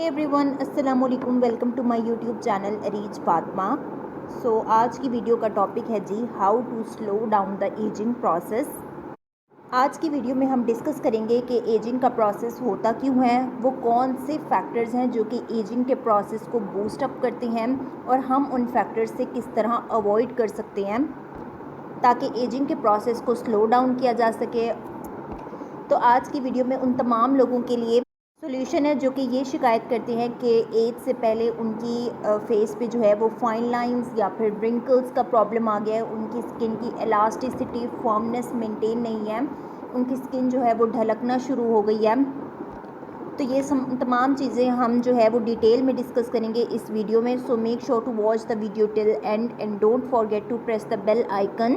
Everyone अस्सलाम वालेकुम, welcome to my YouTube channel reach Fatima. आज की वीडियो का टॉपिक है जी how to slow down the ageing process. आज की वीडियो में हम डिस्कस करेंगे कि एजिंग का प्रोसेस होता क्यों है, वो कौन से फैक्टर्स हैं जो कि एजिंग के प्रोसेस को बूस्ट अप करते हैं और हम उन फैक्टर्स से किस तरह अवॉइड कर सकते हैं ताकि एजिंग के प्रोसेस को स्लो डाउन किया जा सके। तो आज की वीडियो में उन तमाम लोगों के लिए सॉल्यूशन है जो कि ये शिकायत करते हैं कि एज से पहले उनकी फेस पे जो है वो फाइन लाइंस या फिर रिंकल्स का प्रॉब्लम आ गया है, उनकी स्किन की इलास्टिसिटी फॉर्मनेस मेंटेन नहीं है, उनकी स्किन जो है वो ढलकना शुरू हो गई है। तो ये तमाम चीज़ें हम जो है वो डिटेल में डिस्कस करेंगे इस वीडियो में। So make sure to watch the video till end don't forget to press the bell icon.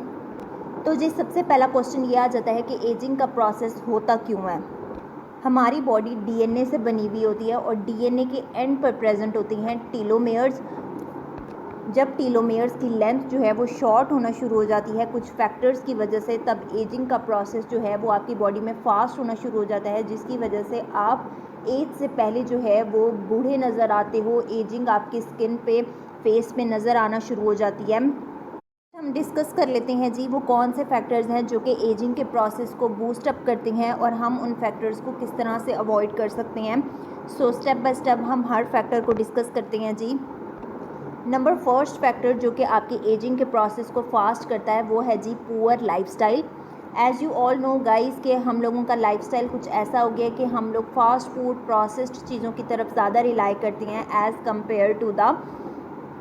तो जी सबसे पहला क्वेश्चन ये आ जाता है कि एजिंग का प्रोसेस होता क्यों है। हमारी बॉडी डीएनए से बनी हुई होती है और डीएनए के एंड पर प्रेजेंट होती हैं टीलोमेयर्स। जब टीलोमेयर्स की लेंथ जो है वो शॉर्ट होना शुरू हो जाती है कुछ फैक्टर्स की वजह से, तब एजिंग का प्रोसेस जो है वो आपकी बॉडी में फास्ट होना शुरू हो जाता है, जिसकी वजह से आप एज से पहले जो है वो बूढ़े नज़र आते हो। एजिंग आपकी स्किन पे फेस पे नज़र आना शुरू हो जाती है। हम डिस्कस कर लेते हैं जी वो कौन से फैक्टर्स हैं जो कि एजिंग के प्रोसेस को बूस्ट अप करते हैं और हम उन फैक्टर्स को किस तरह से अवॉइड कर सकते हैं। स्टेप बाय स्टेप हम हर फैक्टर को डिस्कस करते हैं जी। नंबर फर्स्ट फैक्टर जो कि आपकी एजिंग के प्रोसेस को फास्ट करता है वो है जी poor lifestyle. As you all know guys कि हम लोगों का लाइफस्टाइल कुछ ऐसा हो गया कि हम लोग फास्ट फूड प्रोसेस्ड चीज़ों की तरफ ज़्यादा रिलाई करते हैं as compare to the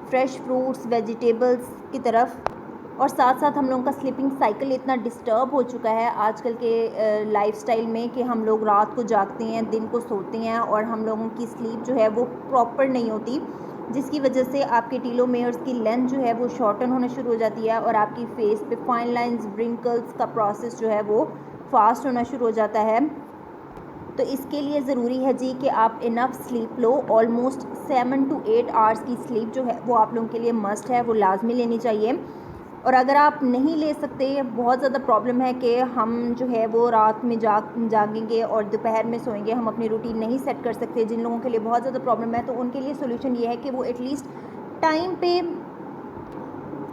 fresh fruits vegetables की तरफ। और साथ साथ हम लोगों का स्लीपिंग साइकिल इतना डिस्टर्ब हो चुका है आजकल के लाइफस्टाइल में कि हम लोग रात को जागते हैं, दिन को सोते हैं और हम लोगों की स्लीप जो है वो प्रॉपर नहीं होती, जिसकी वजह से आपके टीलोमेयर्स की लेंथ जो है वो शॉर्टन होना शुरू हो जाती है और आपकी फेस पे फाइन लाइंस रिंकल्स का प्रोसेस जो है वो फास्ट होना शुरू हो जाता है। तो इसके लिए ज़रूरी है जी कि आप enough sleep low. Almost 7 to 8 hours की स्लीप जो है वो आप लोगों के लिए मस्ट है, वो लाजमी लेनी चाहिए। और अगर आप नहीं ले सकते, बहुत ज़्यादा प्रॉब्लम है कि हम जो है वो रात में जागेंगे और दोपहर में सोएंगे, हम अपनी रूटीन नहीं सेट कर सकते, जिन लोगों के लिए बहुत ज़्यादा प्रॉब्लम है तो उनके लिए सोल्यूशन ये है कि वो एटलीस्ट टाइम पे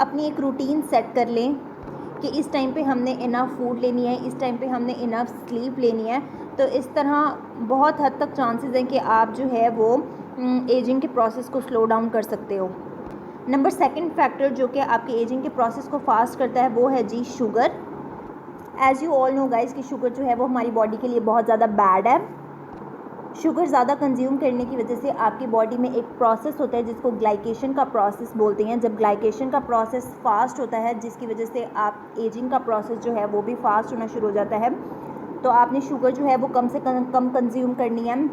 अपनी एक रूटीन सेट कर लें कि इस टाइम पे हमने इनफ फूड लेनी है, इस टाइम पे हमने इनफ स्लीप लेनी है। तो इस तरह बहुत हद तक चांसेस हैं कि आप जो है वो एजिंग के प्रोसेस को स्लो डाउन कर सकते हो। नंबर सेकंड फैक्टर जो कि आपके एजिंग के प्रोसेस को फास्ट करता है वो है जी sugar. As you all know guys कि शुगर जो है वो हमारी बॉडी के लिए बहुत ज़्यादा बैड है। शुगर ज़्यादा कंज्यूम करने की वजह से आपकी बॉडी में एक प्रोसेस होता है जिसको ग्लाइकेशन का प्रोसेस बोलते हैं। जब ग्लाइकेशन का प्रोसेस फास्ट होता है जिसकी वजह से आप एजिंग का प्रोसेस जो है वो भी फास्ट होना शुरू हो जाता है। तो आपने शुगर जो है वो कम से कम कंज्यूम करनी है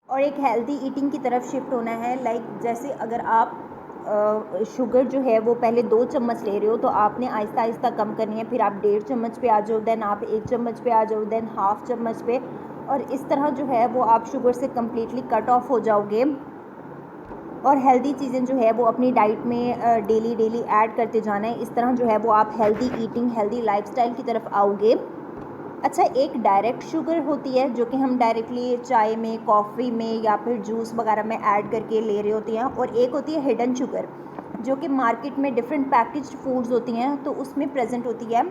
और एक हेल्दी ईटिंग की तरफ शिफ्ट होना है। लाइक जैसे अगर आप शुगर जो है वो पहले 2 चम्मच ले रहे हो तो आपने आहिस्ता आहिस्ता कम करनी है, फिर आप 1.5 चम्मच पे आ जाओ, देन आप 1 चम्मच पे आ जाओ, देन हाफ चम्मच पे, और इस तरह जो है वो आप शुगर से कम्प्लीटली कट ऑफ हो जाओगे और हेल्दी चीज़ें जो है वो अपनी डाइट में डेली ऐड करते जाना है। इस तरह जो है वो आप हेल्दी ईटिंग हेल्दी लाइफस्टाइल की तरफ आओगे। अच्छा, एक डायरेक्ट शुगर होती है जो कि हम डायरेक्टली चाय में, कॉफ़ी में या फिर जूस वगैरह में ऐड करके ले रहे होते हैं, और एक होती है हिडन शुगर जो कि मार्केट में डिफरेंट पैकेज्ड फूड्स होती हैं तो उसमें प्रेजेंट होती है।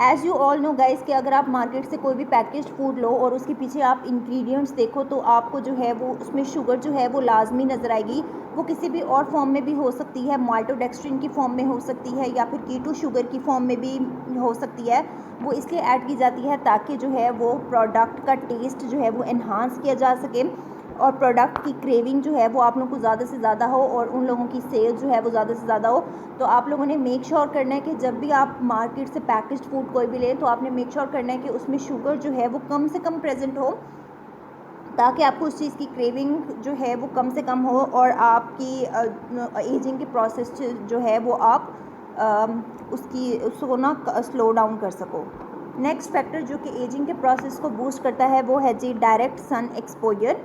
As you all know guys कि अगर आप मार्केट से कोई भी पैकेज्ड फूड लो और उसके पीछे आप इंग्रेडिएंट्स देखो तो आपको जो है वो उसमें शुगर जो है वो लाजमी नज़र आएगी। वो किसी भी और फॉर्म में भी हो सकती है, माल्टोडेक्स्ट्रिन की फॉर्म में हो सकती है या फिर कीटो शुगर की फॉर्म में भी हो सकती है। वो इसलिए ऐड की जाती है ताकि जो है वो प्रोडक्ट का टेस्ट जो है वो इन्हांस किया जा सके और प्रोडक्ट की क्रेविंग जो है वो आप लोगों को ज़्यादा से ज़्यादा हो और उन लोगों की सेल जो है वो ज़्यादा से ज़्यादा हो। तो आप लोगों ने मेक श्योर करना है कि जब भी आप मार्केट से पैकेज्ड फूड कोई भी लें तो आपने मेक श्योर करना है कि उसमें शुगर जो है वो कम से कम प्रेजेंट हो ताकि आपको उस चीज़ की क्रेविंग जो है वो कम से कम हो और आपकी एजिंग के प्रोसेस जो है वो आप उसको ना स्लो डाउन कर सको। नेक्स्ट फैक्टर जो कि एजिंग के प्रोसेस को बूस्ट करता है वो है जी direct sun exposure.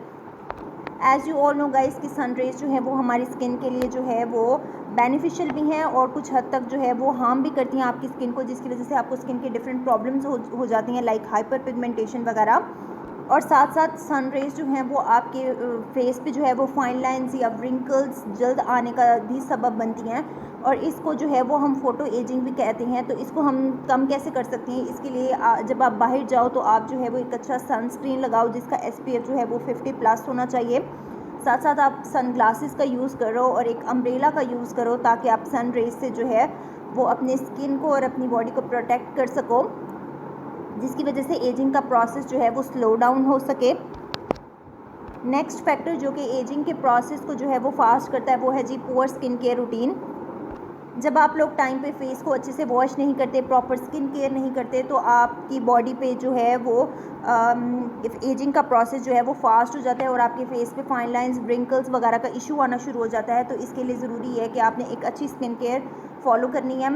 As you all know guys कि सन रेज जो है वो हमारी स्किन के लिए जो है वो बेनिफिशियल भी हैं और कुछ हद तक जो है वो हार्म भी करती हैं आपकी स्किन को, जिसकी वजह से आपको स्किन के डिफरेंट प्रॉब्लम्स हो जाती हैं, लाइक हाइपर पिगमेंटेशन वगैरह। और साथ साथ सन रेज जो हैं वो आपके फेस पे जो है वो फाइन लाइंस या व्रिंकल्स जल्द आने का भी सबब बनती हैं, और इसको जो है वो हम फ़ोटो एजिंग भी कहते हैं। तो इसको हम कम कैसे कर सकते हैं, इसके लिए जब आप बाहर जाओ तो आप जो है वो एक अच्छा सनस्क्रीन लगाओ जिसका SPF जो है वो 50+ होना चाहिए। साथ साथ आप सन ग्लासेस का यूज़ करो और एक अम्ब्रेला का यूज़ करो ताकि आप सन रेज से जो है वो अपनी स्किन को और अपनी बॉडी को प्रोटेक्ट कर सको, जिसकी वजह से एजिंग का प्रोसेस जो है वो स्लो डाउन हो सके। नेक्स्ट फैक्टर जो कि एजिंग के प्रोसेस को जो है वो फास्ट करता है वो है जी पुअर स्किन केयर रूटीन। जब आप लोग टाइम पे फेस को अच्छे से वॉश नहीं करते, प्रॉपर स्किन केयर नहीं करते, तो आपकी बॉडी पे जो है वो एजिंग का प्रोसेस जो है वो फास्ट हो जाता है और आपके फेस पे फाइन लाइंस, व्रिंकल्स वगैरह का इशू आना शुरू हो जाता है। तो इसके लिए ज़रूरी है कि आपने एक अच्छी स्किन केयर फॉलो करनी है।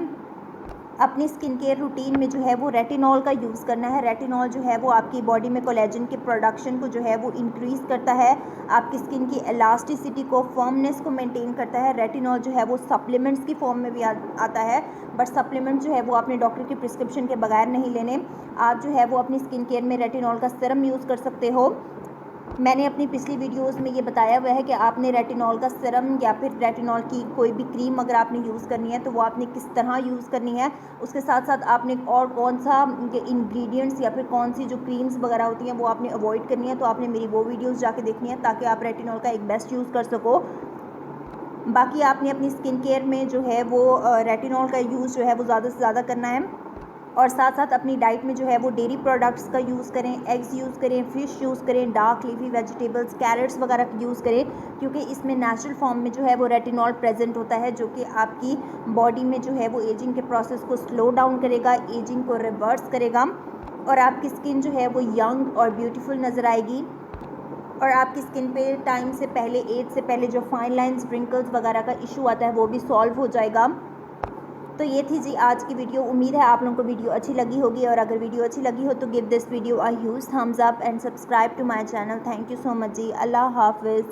अपनी स्किन केयर रूटीन में जो है वो रेटिनॉल का यूज़ करना है। रेटिनॉल जो है वो आपकी बॉडी में कोलेजन के प्रोडक्शन को जो है वो इंक्रीज़ करता है, आपकी स्किन की इलास्टिसिटी को, फर्मनेस को मेंटेन करता है। रेटिनॉल जो है वो सप्लीमेंट्स की फॉर्म में भी आता है, बट सप्लीमेंट जो है वो आपने डॉक्टर की प्रिस्क्रिप्शन के बगैर नहीं लेने। आप जो है वो अपनी स्किन केयर में रेटिनॉल का सीरम यूज़ कर सकते हो। मैंने अपनी पिछली वीडियोस में ये बताया हुआ है कि आपने रेटिनॉल का सीरम या फिर रेटिनॉल की कोई भी क्रीम अगर आपने यूज़ करनी है तो वो आपने किस तरह यूज़ करनी है, उसके साथ साथ आपने और कौन सा इंग्रेडिएंट्स या फिर कौन सी जो क्रीम्स वगैरह होती हैं वो आपने अवॉइड करनी है। तो आपने मेरी वो वीडियोस जाके देखनी है ताकि आप रेटिनॉल का एक बेस्ट यूज़ कर सको। बाकी आपने अपनी स्किन केयर में जो है वो रेटिनॉल का यूज़ जो है वो ज़्यादा से ज़्यादा करना है, और साथ साथ अपनी डाइट में जो है वो डेयरी प्रोडक्ट्स का यूज़ करें, एग्स यूज़ करें, फ़िश यूज़ करें, डार्क लीफी वेजिटेबल्स, कैरेट्स वगैरह का यूज़ करें, क्योंकि इसमें नेचुरल फॉर्म में जो है वो रेटिनॉल प्रेजेंट होता है जो कि आपकी बॉडी में जो है वो एजिंग के प्रोसेस को स्लो डाउन करेगा, एजिंग को रिवर्स करेगा, और आपकी स्किन जो है वो यंग और ब्यूटीफुल नज़र आएगी, और आपकी स्किन पे टाइम से पहले, एज से पहले जो फाइन लाइंस, व्रिंकल्स वगैरह का इशू आता है वो भी सॉल्व हो जाएगा। तो ये थी जी आज की वीडियो। उम्मीद है आप लोगों को वीडियो अच्छी लगी होगी, और अगर वीडियो अच्छी लगी हो तो give this video a huge thumbs up and subscribe to my channel. Thank you so much जी। अल्लाह हाफिज़।